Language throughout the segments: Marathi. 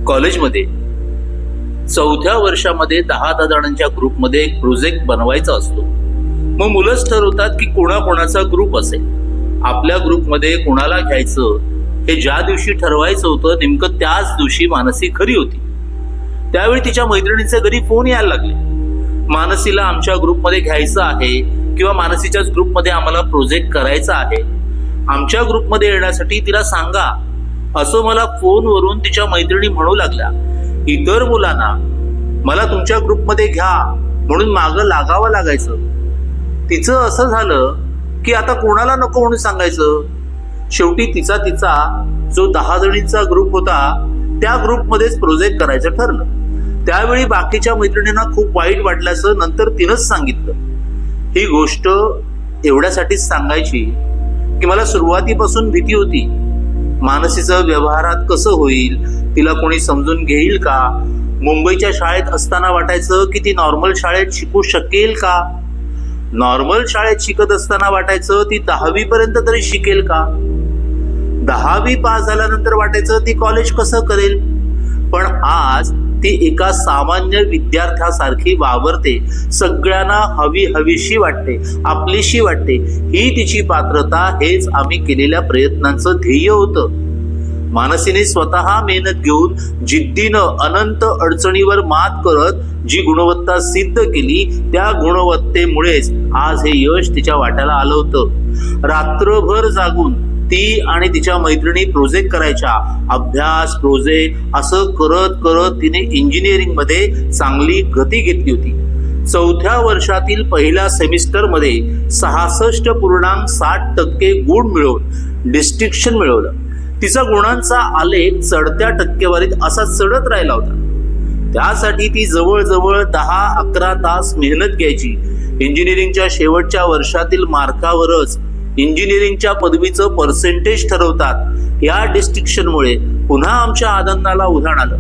कॉलेजमध्ये 4थ्या वर्षामध्ये 10 जणांच्या ग्रुपमध्ये एक प्रोजेक्ट बनवायचा असतो. मग मुलंच ठरवतात की कोणाकोणाचा ग्रुप असेल. आपल्या ग्रुपमध्ये कोणाला घ्यायचं हे ज्या दिवशी ठरवायचं होतं नेमकं त्याच दिवशी मानसी घरी होती. त्यावेळी तिच्या मैत्रिणींचे घरी फोन यायला लागले. मानसीला आमच्या ग्रुपमध्ये घ्यायचं आहे किंवा मानसीच्याच ग्रुपमध्ये आम्हाला प्रोजेक्ट करायचा आहे, आमच्या ग्रुपमध्ये येण्यासाठी तिला सांगा, असं मला फोनवरून तिच्या मैत्रिणी म्हणू लागल्या. इतर मुलांना मला तुमच्या ग्रुपमध्ये घ्या म्हणून मागं लागावं लागायचं. तिचं असं झालं की आता कोणाला नको म्हणून सांगायचं. शेवटी तिचा जो 10 जणींचा ग्रुप होता त्या ग्रुपमध्येच प्रोजेक्ट करायचं ठरलं. त्यावेळी बाकीच्या मैत्रिणींना खूप वाईट वाटल्याचं नंतर तिनंच सांगितलं. ही गोष्ट एवढ्यासाठीच सांगायची की मला सुरुवातीपासून भीती होती. मानसीचं व्यवहारात कसं होईल, तिला कोणी समजून घेईल का. मुंबईच्या शाळेत असताना वाटायचं की ती नॉर्मल शाळेत शिकू शकेल का. नॉर्मल शाळेत शिकत असताना वाटायचं ती 10वी पर्यंत तरी शिकेल का. 10वी पास झाल्यानंतर वाटायचं ती कॉलेज कसं करेल. पण आज ती एका सामान्य विद्यार्थ्यासारखी वावरते. सगळ्यांना हवीशी वाटते, आपलीशी वाटते. ही तिची पात्रता, हेच आम्ही केलेल्या प्रयत्नांचं ध्येय होतं. मानसीने स्वतः मेहनत घेऊन जिद्दीनं अनंत अडचणीवर मात करत जी गुणवत्ता सिद्ध केली, त्या गुणवत्तेमुळेच आज हे यश तिच्या वाट्याला आलं होतं. रात्रभर जागून ती आणि तिच्या मैत्रिणी प्रोजेक्ट करायच्या. अभ्यास, प्रोजेक्ट असं करत करत तिने इंजिनिअरिंग मध्ये चांगली गती घेतली होती. 4थ्या वर्षातील पहिल्या सेमिस्टरमध्ये 66.60% गुण मिळवून डिस्टिंक्शन मिळवलं. तिचा गुणांचा आलेख चढत्या टक्केवारीत असा चढत राहिला होता. त्यासाठी ती जवळजवळ 10-11 तास मेहनत घ्यायची. इंजिनिअरिंगच्या शेवटच्या वर्षातील मार्कावरच इंजिनिअरिंगच्या पदवीचं पर्सेंटेज ठरवतात. या डिस्टिंक्शनमुळे पुन्हा आमच्या आनंदाला उधाण आलं.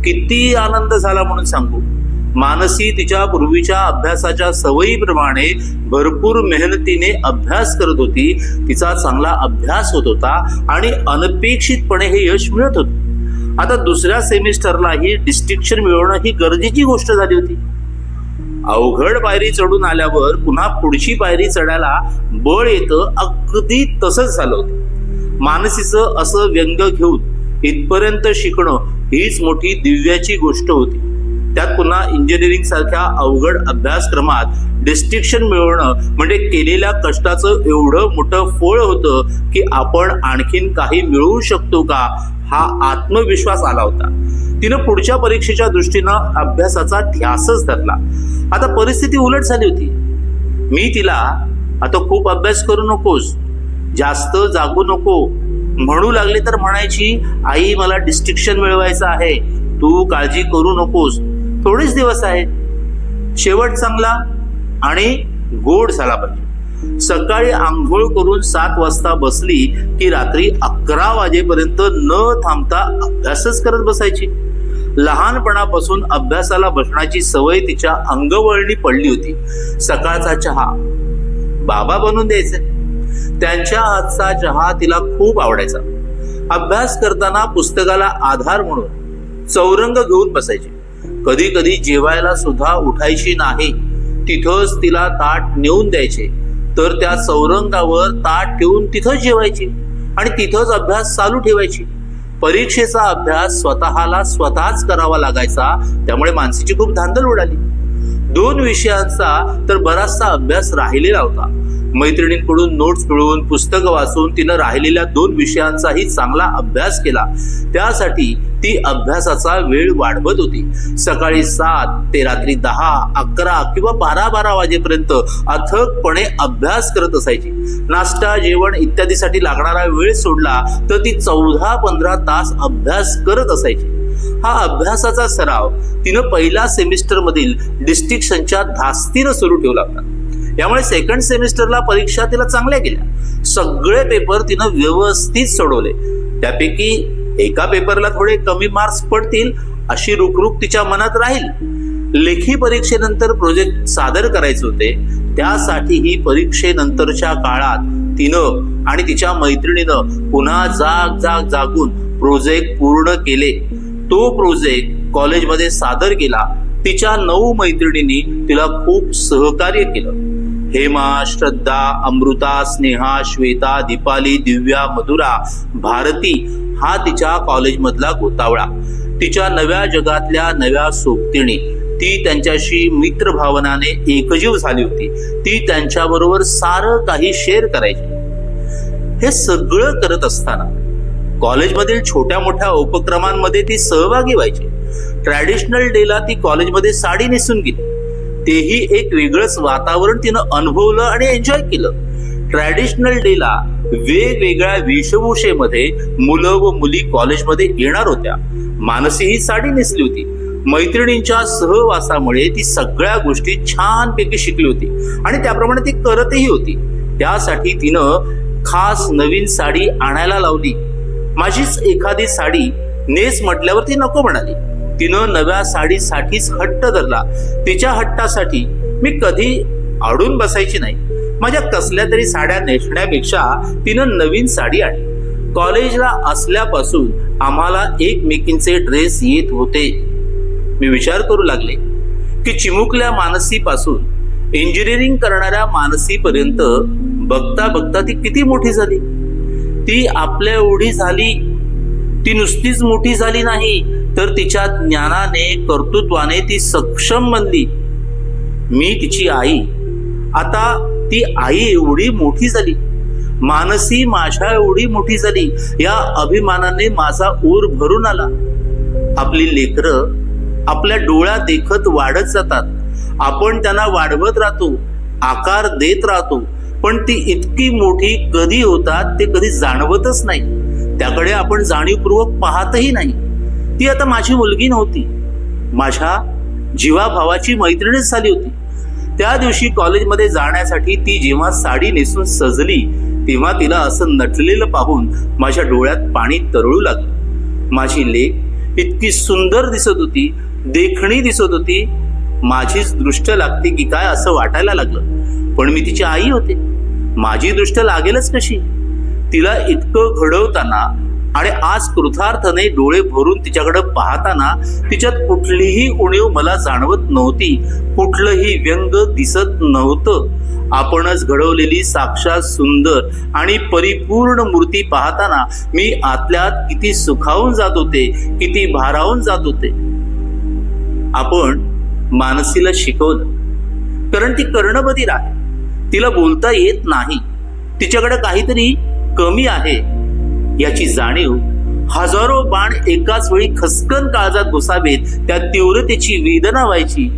किती आनंद झाला म्हणून सांगू. मानसी तिच्या पूर्वीच्या अभ्यासाच्या सवयीप्रमाणे भरपूर मेहनतीने अभ्यास करत होती. तिचा चांगला अभ्यास होत होता आणि अनपेक्षितपणे हे यश मिळत होतं. आता दुसऱ्या सेमिस्टरलाही डिस्टिंक्शन मिळवणं ही गरजेची गोष्ट झाली होती. अवघड पायरी चढून आल्यावर पुन्हा पुढची पायरी चढायला बळ येतं, अगदी तसंच झालं होतं. मानसीचं असं व्यंग घेऊन इथपर्यंत शिकणं हीच मोठी दिव्याची गोष्ट होती. त्यात पुन्हा इंजिनिअरिंग सारख्या अवघड अभ्यासक्रमात डिस्टिंक्शन मिळवणं म्हणजे केलेल्या कष्टाचं एवढं मोठं फळ होतं की आपण आणखीन काही मिळवू शकतो का, हा आत्मविश्वास आला होता. तिनं पुढच्या परीक्षेच्या दृष्टीनं अभ्यासाचा ध्यासच धरला. आता परिस्थिती उलट झाली होती. मी तिला आता खूप अभ्यास करू नकोस, जास्त जागू नको म्हणू लागले तर म्हणायची, आई मला डिस्टिंक्शन मिळवायचं आहे, तू काळजी करू नकोस, थोडेच दिवस आहे, शेवट चांगला आणि गोड झाला पाहिजे. सकाळी आंघोळ करून 7 वाजता बसली की रात्री 11 वाजेपर्यंत न थांबता अभ्यासच करत बसायची. लहानपणापासून अभ्यासाला बसण्याची सवय तिच्या अंगवळणी पडली होती. सकाळचा चहा बाबा बनवून द्यायचे. त्यांच्या हातचा चहा तिला खूप आवडायचा. अभ्यास करताना पुस्तकाला आधार म्हणून चौरंग घेऊन बसायची. कधी कधी जेवायला सुद्धा उठायची नाही, तिथंच तिला ताट नेऊन द्यायचे, तर त्या चौरंगावर ताट ठेवून तिथंच जेवायची आणि तिथंच अभ्यास चालू ठेवायची. परीक्षेचा अभ्यास स्वतःच करावा लागायचा. त्यामुळे मानसीची खूप धांदल उडाली. 2 विषयांचा तर बराचसा अभ्यास राहिलेला होता. मैत्रिणींकडून नोट्स मिळवून, पुस्तकं वाचून तिनं राहिलेल्या 2 विषयांचाही चांगला अभ्यास केला. त्यासाठी ती अभ्यासाचा वेळ वाढवत होती. सकाळी 7 ते रात्री 10, 11 किंवा 12 वाजेपर्यंत अथकपणे अभ्यास करत असायची. नाश्ता, जेवण इत्यादीसाठी लागणारा वेळ सोडला तर ती 14-15 तास अभ्यास करत असायची. हा अभ्यासाचा सराव तिनं पहिल्या सेमिस्टर मधील डिस्टिंक्शनच्या धास्तीनं सुरू ठेवला होता. यामुळे सेकंड सेमिस्टरला परीक्षा तिला चांगल्या गेल्या. सगळे पेपर तिनं व्यवस्थित सोडवले. त्यापैकी एका पेपरला थोडे कमी मार्क्स पडतील अशी रुकरुक तिच्या मनात राहील. लेखी परीक्षेनंतर प्रोजेक्ट सादर करायचे होते. त्यासाठीही परीक्षेनंतरच्या काळात तिनं आणि तिच्या मैत्रिणीनं पुन्हा जागून प्रोजेक्ट पूर्ण केले. तो प्रोजेक्ट कॉलेजमध्ये सादर केला. तिच्या 9 मैत्रिणींनी तिला खूप सहकार्य केलं. हेमा, श्रद्धा, अमृता, स्नेहा, श्वेता, दीपाली, दिव्या, मधुरा, भारती हा तिच्या कॉलेजमधला गोतावळा. तिच्या नव्या जगातल्या नव्या सोबतीणी. ती त्यांच्याशी मित्रभावनाने एकजीव झाली होती. ती त्यांच्याबरोबर सारं काही शेअर करायची. हे सगळं करत असताना कॉलेजमधील छोट्या मोठ्या उपक्रमांमध्ये ती सहभागी व्हायची. ट्रॅडिशनल डेला ती कॉलेजमध्ये साडी नेसून गेली. तेही एक वेगळंच वातावरण तिनं अनुभवलं आणि एन्जॉय केलं. ट्रॅडिशनल डेला वेगवेगळ्या वेशभूषेमध्ये मुलं व मुली कॉलेजमध्ये येणार होत्या. मानसी ही साडी नेसली होती. मैत्रिणींच्या सहवासामुळे ती सगळ्या गोष्टी छानपैकी शिकली होती आणि त्याप्रमाणे ती करतही होती. त्यासाठी तिनं खास नवीन साडी आणायला लावली. माझीच एखादी साडी नेस म्हटल्यावर ती नको म्हणाली. तिनं नव्या साडीसाठीच हट्ट धरला. तिच्या हट्टासाठी मी कधी अडून बसायची नाही. माझ्या कसल्या तरी साड्या नेसण्यापेक्षा तिनं नवीन साडी आणली. कॉलेजला असल्यापासून आम्हाला एकमेकींचे ड्रेस येत होते. मी विचार करू लागले की चिमुकल्या मानसीपासून इंजिनिअरिंग करणाऱ्या मानसीपर्यंत बघता बघता ती किती मोठी झाली. ती आपल्या एवढी झाली. ती नुसतीच मोठी झाली नाही तर तिच्या ज्ञानाने, कर्तृत्वाने ती सक्षम बनली. मी तिची आई. आता ती आई एवढी मोठी झाली. मानसी माझ्या एवढी मोठी झाली. या अभिमानाने माझा ऊर भरून आला. आपली लेकरं आपल्या डोळ्यात देखत वाढत जातात. आपण त्यांना वाढवत राहतो, आकार देत राहतो, पण ती इतकी मोठी कधी होतात ते कधी जाणवतच नाही. त्याकडे आपण जाणीवपूर्वक पाहतही नाही. ती आता माझी मुलगी नव्हती, माझ्या जीवाभावाची मैत्रीणच झाली होती. त्या दिवशी कॉलेजमध्ये जाण्यासाठी ती जेव्हा साडी नेसून सजली तेव्हा तिला असं नटलेलं पाहून माझ्या डोळ्यात पाणी तरळू लागलं. माझी लेक इतकी सुंदर दिसत होती, देखणी दिसत होती. माझीच दृष्ट लागते की काय असं वाटायला लागलं. पण मी तिची आई होते. माझी दृष्ट लागेलच कशी. तिला इतकं घडवताना आणि आज कृतार्थाने डोळे भरून तिच्याकडे पाहताना तिच्यात कुठलीही उणीव मला जाणवत नव्हती. कुठलंही व्यंग दिसत नव्हतं. आपणच घडवलेली साक्षात सुंदर आणि परिपूर्ण मूर्ती पाहताना मी आतल्यात किती सुखावून जात होते, किती भारावून जात होते. आपण मानसीला शिकवलं कारण ती कर्णबधीर आहे. तिला बोलता येत नाही. तिच्याकडे काहीतरी कमी आहे याची जाणीव. हजारो बाण एकाच वेळी खसकन काळजात घुसावेत, त्या तीव्रतेची वेदना व्हायची.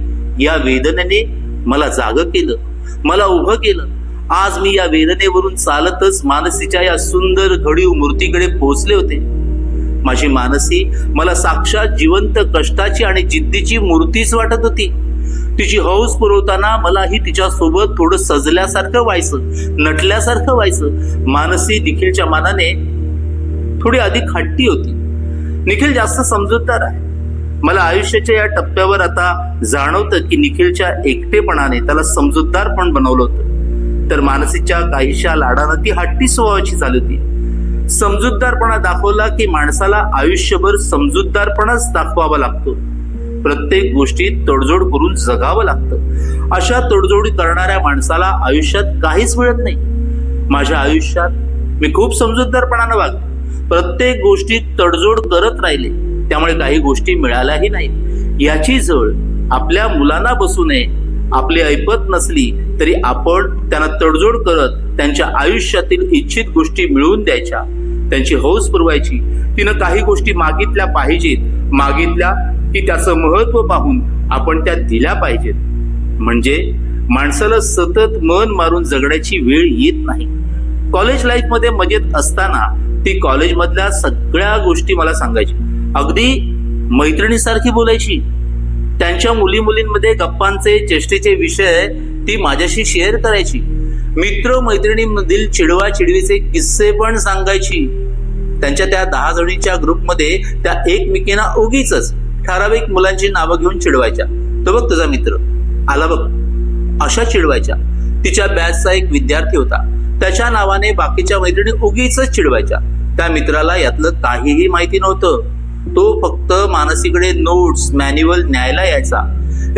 या वेदनेने मला जागं केलं, मला उभं केलं. आज मी या वेदनेवरून चालतच मानसीच्या या सुंदर घडीव मूर्तीकडे पोहोचले होते. माझी मानसी मला साक्षात जिवंत कष्टाची आणि जिद्दीची मूर्तीच वाटत होती. तिची हौस पुरवताना मलाही तिच्यासोबत थोडं सजल्यासारखं व्हायचं, नटल्यासारखं व्हायचं. मानसी निखिलच्या मानाने थोडी अधिक हट्टी होती. निखिल जास्त समजूतदार आहे. मला आयुष्याच्या या टप्प्यावर आता जाणवतं की निखिलच्या एकटेपणाने त्याला समजूतदार पण बनवलं होतं. तर मानसीच्या काहीशा लाडानं ती हट्टी स्वभावाची झाली होती. समजूतदारपणा दाखवला की माणसाला आयुष्यभर समजूतदारपणाच दाखवावा लागतो. प्रत्येक गोष्टीत तडजोड करून जगावं लागतं. अशा तडजोडी करणाऱ्या माणसाला आयुष्यात काहीच मिळत नाही. माझ्या आयुष्यात मी खूप समजूतदारपणानं वागले. प्रत्येक गोष्टीत तडजोड करत राहिले, त्यामुळे काही गोष्टी मिळाल्याही नाही. याची झळ आपल्या मुलांना बसू नये. आपली ऐपत नसली तरी आपण त्यांना तडजोड करत त्यांच्या आयुष्यातील इच्छित गोष्टी मिळवून द्यायच्या, त्यांची हौस पुरवायची. तिनं काही गोष्टी मागितल्या पाहिजेत. मागितल्या की त्याचं महत्व पाहून आपण त्या दिल्या पाहिजेत. म्हणजे माणसाला सतत मन मारून जगण्याची वेळ येत नाही. कॉलेज लाईफ मध्ये मजेत असताना ती कॉलेजमधल्या सगळ्या गोष्टी मला सांगायची. अगदी मैत्रिणीसारखी बोलायची. त्यांच्या मुलींमध्ये गप्पांचे, चेष्टेचे विषय ती माझ्याशी शेअर करायची. मित्र मैत्रिणींमधील चिडवाचिडवीचे किस्से पण सांगायची. त्यांच्या त्या 10 जणींच्या ग्रुपमध्ये त्या एकमेकींना उगीच ठराविक मुलांची नावं घेऊन चिडवायच्या. तो बघ तुझा मित्र आला बघ, अशा चिडवायच्या. तिच्या बॅचचा एक विद्यार्थी होता, त्याच्या नावाने बाकीच्या मैत्रिणी उगीच चिडवायच्या. त्या मित्राला यातलं काहीही माहिती नव्हतं. तो फक्त मानसीकडे नोट्स मॅन्युअल न्यायला यायचा.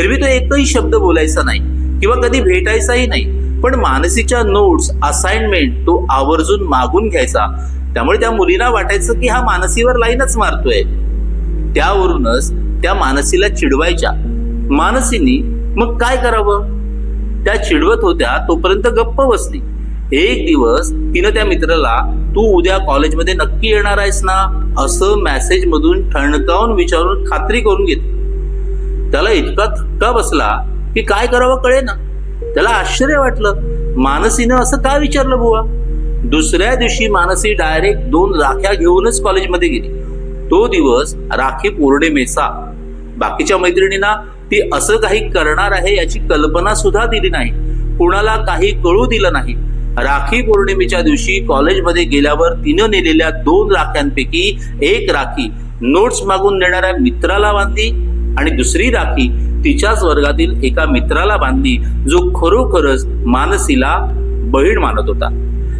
एरवी तो एकही शब्द बोलायचा नाही किंवा कधी भेटायचाही नाही, पण मानसीच्या नोट्स असाइनमेंट तो आवर्जून मागून घ्यायचा. त्यामुळे त्या मुलीला वाटायचं की हा मानसीवर लाईनच मारतोय. त्यावरूनच त्या मानसीला चिडवायच्या. मानसीनी मग काय करावं? त्या चिडवत होत्या तोपर्यंत गप्प बसली. एक दिवस तिनं त्या मित्राला तू उद्या कॉलेजमध्ये नक्की येणार आहेस ना असं मेसेज मधून ठणकावून विचारून खात्री करून घेतली. त्याला इतका धक्का बसला की काय करावं कळेना. त्याला आश्चर्य वाटलं, मानसीनं असं का विचारलं बुवा. दुसऱ्या दिवशी मानसी डायरेक्ट 2 राख्या घेऊनच कॉलेजमध्ये गेली. तो दिवस राखी पौर्णिमेचा. बाकीच्या मैत्रिणींना ती असं काही करणार आहे याची कल्पना सुद्धा दिली नाही, कुणाला काही कळू दिलं नाही. राखी पौर्णिमेच्या दिवशी कॉलेजमध्ये गेल्यावर तिनं नेलेल्या 2 राख्यांपैकी एक राखी नोट्स मागून देणाऱ्या मित्राला बांधली आणि दुसरी राखी तिच्याच वर्गातील एका मित्राला बांधली, जो खरोखरच मानसीला बहीण मानत होता.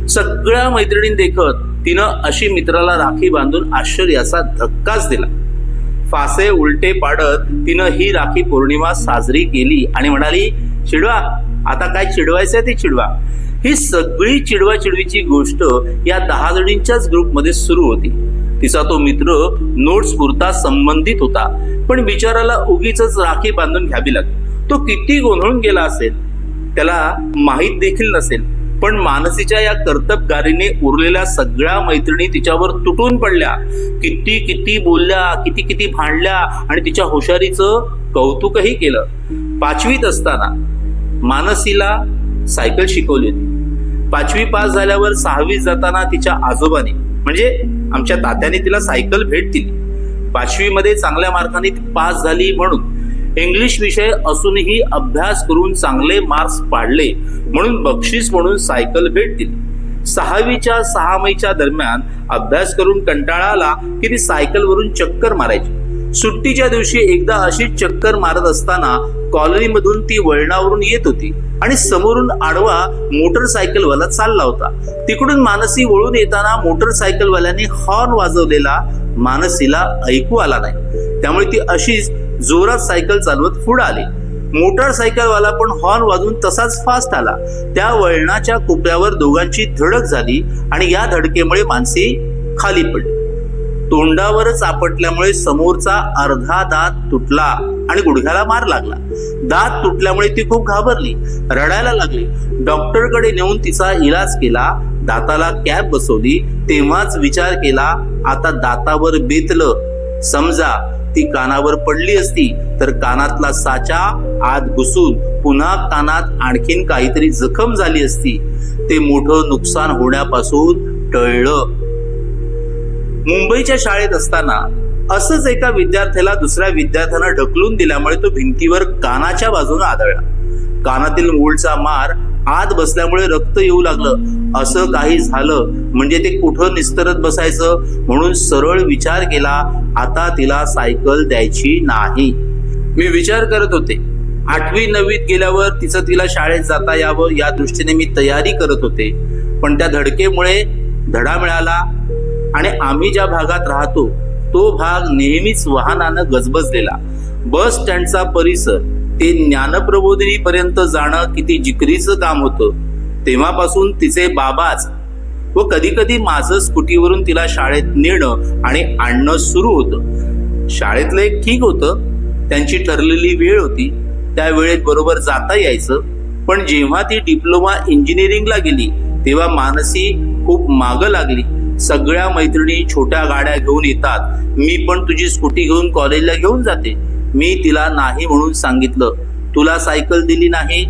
सगळ्या मैत्रिणी देखत तिनं अशी मित्राला राखी बांधून आश्चर्याचा धक्काच दिला. फासे उलटे पाडत तिनं ही राखी पौर्णिमा साजरी केली आणि म्हणाली, चिडवा, आता काय चिडवायचंय ते चिडवा. ही सगळी चिडवाचिडवीची गोष्ट या 10 जणींच्याच ग्रुपमध्ये सुरू होती. तिचा तो मित्र नोट्स पुरता संबंधित होता, पण बिचाराला उगीच राखी बांधून घ्यावी लागली. तो किती गोंधळून गेला असेल त्याला माहीत देखील नसेल, पण मानसीच्या या कर्तबगारीने उरलेल्या सगळ्या मैत्रिणी तिच्यावर तुटून पडल्या. किती किती बोलल्या, किती किती भांडल्या आणि तिच्या हुशारीचं कौतुकही केलं. 5वीत असताना मानसीला सायकल शिकवली होती. 5वी पास झाल्यावर 6वीत जाताना तिच्या आजोबाने म्हणजे आमच्या तात्याने तिला सायकल भेट दिली. 5वी मध्ये चांगल्या मार्काने ती पास झाली म्हणून. इंग्लिश विषय असूनही अभ्यास करून चांगले मार्क्स पाडले म्हणून बक्षीस म्हणून सायकल भेट दिली. 6वीच्या 6 महिन्याच्या दरम्यान अभ्यास करून कंटाळा आला की ती सायकलवरून चक्कर मारायची. सुट्टीच्या दिवशी एकदा अशी चक्कर मारत असताना कॉलनीमधून ती वळणावरून येत होती आणि समोरून आडवा मोटरसायकलवाला चालला होता. तिकडून मानसी वळून येताना मोटरसायकलवाल्याने हॉर्न वाजवलेला मानसीला ऐकू आला नाही. त्यामुळे ती अशीच जोरात सायकल चालवत पुढे आली. मोटरसायकलवाला पण हॉर्न वाजवून तसाच फास्ट आला. त्या वळणाच्या कोपऱ्यावर दोघांची धडक झाली आणि या धडकेमुळे मानसी खाली पडली. तोंडावरच आपटल्यामुळे समोरचा अर्धा दात तुटला आणि गुडघ्याला मार लागला. दात तुटल्यामुळे ती खूप घाबरली, रडायला लागली. डॉक्टरकडे नेऊन तिचा इलाज केला. दाताला कॅप बसवली. तेव्हाच विचार केला, आता दातावर बेतलं. समजा ती कानावर पडली असती तर कानातला साचा आत घुसून पुन्हा कानात आणखीन काहीतरी जखम झाली असती. ते मोठं नुकसान होण्यापासून टळलं. मुंबईच्या शाळेत असताना असंच एका विद्यार्थ्याला दुसऱ्या विद्यार्थ्यानं ढकलून दिल्यामुळे तो भिंतीवर कानाच्या बाजूने आदळला. कानातील मूळचा मार आत बसल्यामुळे रक्त येऊ लागलं. असं काही झालं म्हणजे ते कुठं निस्तरत बसायचं म्हणून सरळ विचार केला, आता तिला सायकल द्यायची नाही. मी विचार करत होते 8वी 9वीत गेल्यावर तिला शाळेत जाता यावं या दृष्टीने मी तयारी करत होते. पण त्या धडकेमुळे धडा मिळाला आणि आम्ही ज्या भागात राहतो तो भाग नेहमीच वाहनानं गजबजलेला. बस स्टँडचा परिसर ते ज्ञानप्रबोधिनी पर्यंत जाणं किती जिकरीचं काम होतं. तेव्हापासून तिचे बाबाच व कधी कधी माझं स्कूटीवरून तिला शाळेत नेणं आणि आणणं सुरू होतं. शाळेतलं एक ठीक होतं, त्यांची ठरलेली वेळ होती, त्या वेळेत बरोबर जाता यायचं. पण जेव्हा ती डिप्लोमा इंजिनिअरिंगला गेली तेव्हा मानसी खूप मागं लागली. सगळ्या मैत्रिणी छोट्या गाड्या घेऊन येतात, मी पण तुझी स्कूटी घेऊन कॉलेजला घेऊन जाते. मी तिला नाही म्हणून सांगितलं. तुला सायकल दिली नाही,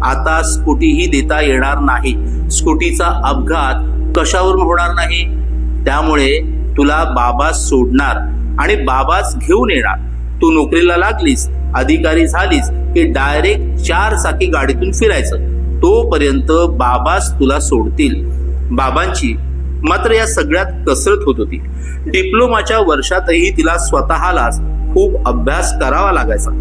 आता स्कूटीही देता येणार नाही. स्कूटीचा अपघात कशावरून होणार नाही, त्यामुळे तुला बाबा सोडणार आणि बाबाच घेऊन येणार. तू नोकरीला लागलीस, अधिकारी झालीस की डायरेक्ट 4 चाकी गाडीतून फिरायचं. तोपर्यंत बाबाच तुला सोडतील. बाबांची मात्र या सगळ्यात कसरत होत होती. डिप्लोमाच्या वर्षातही तिला स्वतःलाच खूप अभ्यास करावा लागायचा.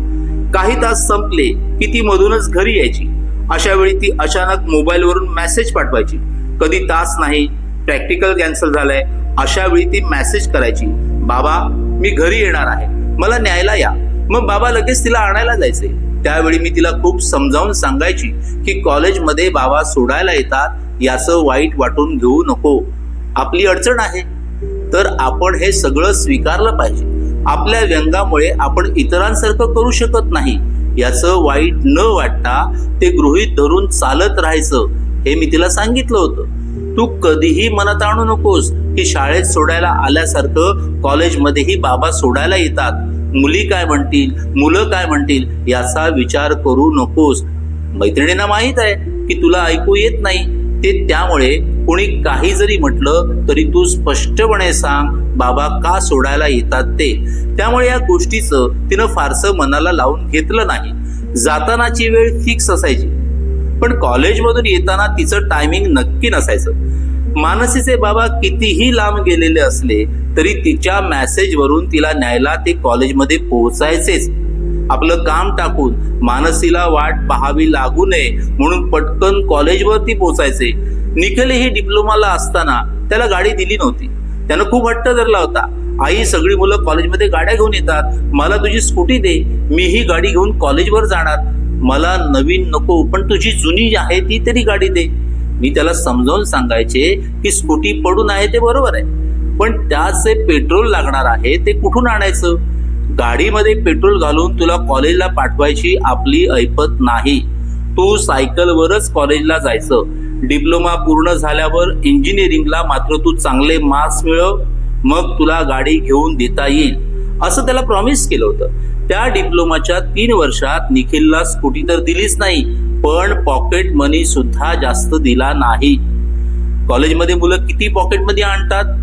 काही तास संपले की ती मधूनच घरी यायची. अशा वेळी ती अचानक मोबाईलवरून मेसेज पाठवायची. कधी तास नाही, प्रॅक्टिकल कॅन्सल झालंय, अशा वेळी ती मेसेज करायची, बाबा मी घरी येणार आहे, मला न्यायला या. मग बाबा लगेच तिला आणायला जायचे. त्यावेळी मी तिला खूप समजावून सांगायची की कॉलेजमध्ये बाबा सोडायला येतात, याचं वाईट वाटून घेऊ नको. आपली अडचण आहे तर आपण हे सगळं स्वीकारलं पाहिजे. आपल्या व्यंगामुळे आपण इतरांसारखं करू शकत नाही, याचं वाईट न वाटता ते गृहीत धरून चालत राहायचं, हे मी तिला सांगितलं होतं. तू कधीही मनात आणू नकोस की शाळेत सोडायला आल्यासारखं कॉलेजमध्येही बाबा सोडायला येतात. मुली काय म्हणतील, मुलं काय म्हणतील याचा विचार करू नकोस. मैत्रिणींना माहित आहे की तुला ऐकू येत नाही ते, त्यामुळे कोणी काही जरी म्हटलं तरी तू स्पष्टपणे सांग बाबा का सोडायला येतात ते. त्यामुळे या गोष्टीचं तिनं फारसं मनाला लावून घेतलं नाही. जातानाची वेळ फिक्स असायची, पण कॉलेजमधून येताना तिचं टायमिंग नक्की नसायचं. मानसीचे बाबा कितीही लांब गेलेले असले तरी तिच्या मेसेजवरून तिला न्यायला ते कॉलेजमध्ये पोहोचायचेच. आपलं काम टाकून मानसीला वाट पाहावी लागू नये म्हणून पटकन कॉलेजवरती पोहोचायचे. निखिलही डिप्लोमाला असताना त्याला गाडी दिली नव्हती. त्यानं खूप हट्ट धरला होता, आई सगळी मुलं कॉलेजमध्ये गाड्या घेऊन येतात, मला तुझी स्कूटी दे, मीही गाडी घेऊन कॉलेजवर जाणार. मला नवीन नको, पण तुझी जुनी आहे ती तरी गाडी दे. मी त्याला समजावून सांगायचे की स्कूटी पडून आहे ते बरोबर आहे, पण त्याचे पेट्रोल लागणार आहे ते कुठून आणायचं. गाडीमध्ये पेट्रोल घालून तुला कॉलेजला पाठवायची आपली ऐपत नाही. तू सायकलवरच कॉलेजला जायचं. डिप्लोमा पूर्ण झाल्यावर इंजिनिअरिंगला मात्र तू चांगले मार्क्स मिळव, मग तुला गाडी घेऊन देता येईल, असं त्याला प्रॉमिस केलं होतं. त्या डिप्लोमाच्या 3 वर्षात निखिलला स्कूटी तर दिलीच नाही, पण पॉकेट मनी सुद्धा जास्त दिला नाही. कॉलेजमध्ये मुलं किती पॉकेट मनी आणतात,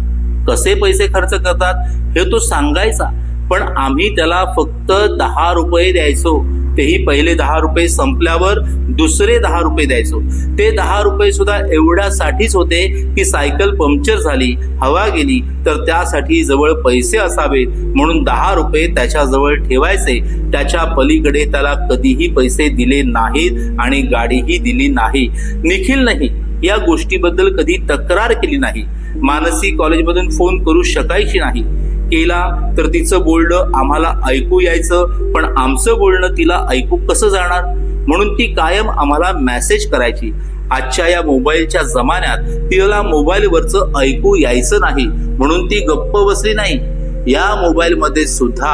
कसे पैसे खर्च करतात हे तो सांगायचा, पण आम्ही त्याला फक्त 10 रुपये द्यायचो. तेही पहिले 10 रुपये संपल्यावर दुसरे 10 रुपये द्यायचो. ते 10 रुपये सुद्धा एवढ्यासाठीच होते की सायकल पंक्चर झाली, हवा गेली तर त्यासाठी जवळ पैसे असावेत म्हणून 10 रुपये त्याच्याजवळ ठेवायचे. त्याच्या पलीकडे त्याला कधीही पैसे दिले नाहीत आणि गाडीही दिली नाही. निखिल नाही या गोष्टीबद्दल कधी तक्रार केली नाही. मानसी कॉलेजमधून फोन करू शकायची नाही. केला तर तिचं बोलणं आम्हाला ऐकू यायचं, पण आमचं बोलणं तिला ऐकू कसं जाणार, म्हणून ती कायम आम्हाला मेसेज करायची. आजच्या या मोबाईलच्या जमान्यात तिला मोबाईलवरचं ऐकू यायचं नाही म्हणून ती गप्प बसली नाही. या मोबाईलमध्ये सुद्धा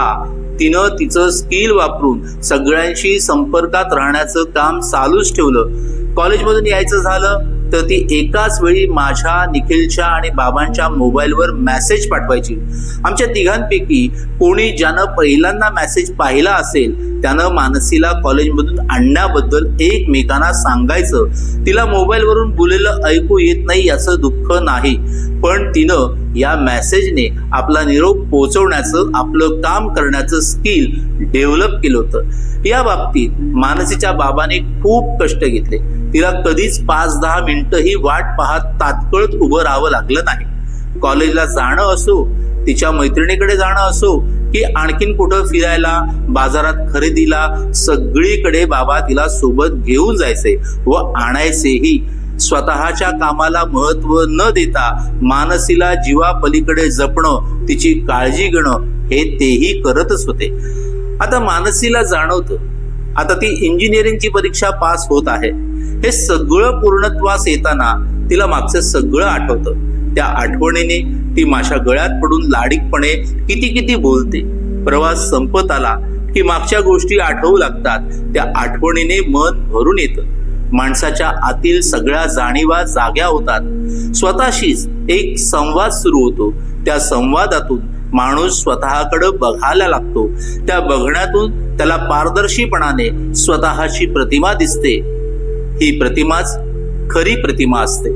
तिनं तिचं स्किल वापरून सगळ्यांशी संपर्कात राहण्याचं काम चालूच ठेवलं. कॉलेजमधून यायचं झालं तर ती एकाच वेळी माझ्या, निखिलच्या आणि बाबांच्या मोबाईलवर मेसेज पाठवायची. आमच्या तिघांपैकी कोणी ज्यानं पहिल्यांदा मेसेज पाहिला असेल त्यानं मानसीला कॉलेजमधून आणण्याबद्दल एकमेकांना सांगायचं. तिला मोबाईलवरून बोललेलं ऐकू येत नाही याचं दुःख नाही, पण तिनं या मेसेजने आपला निरोप पोहोचवण्याचं, आपलं काम करण्याचं स्किल डेव्हलप केलं होतं. या बाबतीत मानसीच्या बाबाने खूप कष्ट घेतले. तिला कधीच 5-10 मिनिटंही वाट पाहत तात्कळत उभं राहावं लागलं नाही. कॉलेजला जाणं असो, तिच्या मैत्रिणीकडे जाणं असो की आणखीन कुठं फिरायला, बाजारात खरेदीला, सगळीकडे बाबा तिला सोबत घेऊन जायचे व आणायचेही. स्वतःच्या कामाला महत्व न देता मानसीला जीवापलीकडे जपणं, तिची काळजी घेणं हे तेही करतच होते. आता मानसीला जाणवतं आता ती इंजिनिअरिंगची परीक्षा पास होत आहे. हे सगळं पूर्णत्वास येताना तिला मागचं सगळं आठवतं. त्या आठवणीने ती माझ्या गळ्यात पडून लाडीकपणे किती किती बोलते. प्रवास संपत आला की मागच्या गोष्टी आठवू लागतात. त्या आठवणीने मन भरून येतं. माणसाच्या आतील सगळ्या जाणीवा जाग्या होतात. स्वतःशीच एक संवाद सुरू होतो. त्या संवादातून माणूस स्वतःकडे बघायला लागतो. त्या बघण्यातून त्याला पारदर्शीपणाने स्वतःची प्रतिमा दिसते. ही प्रतिमाच खरी प्रतिमा असते.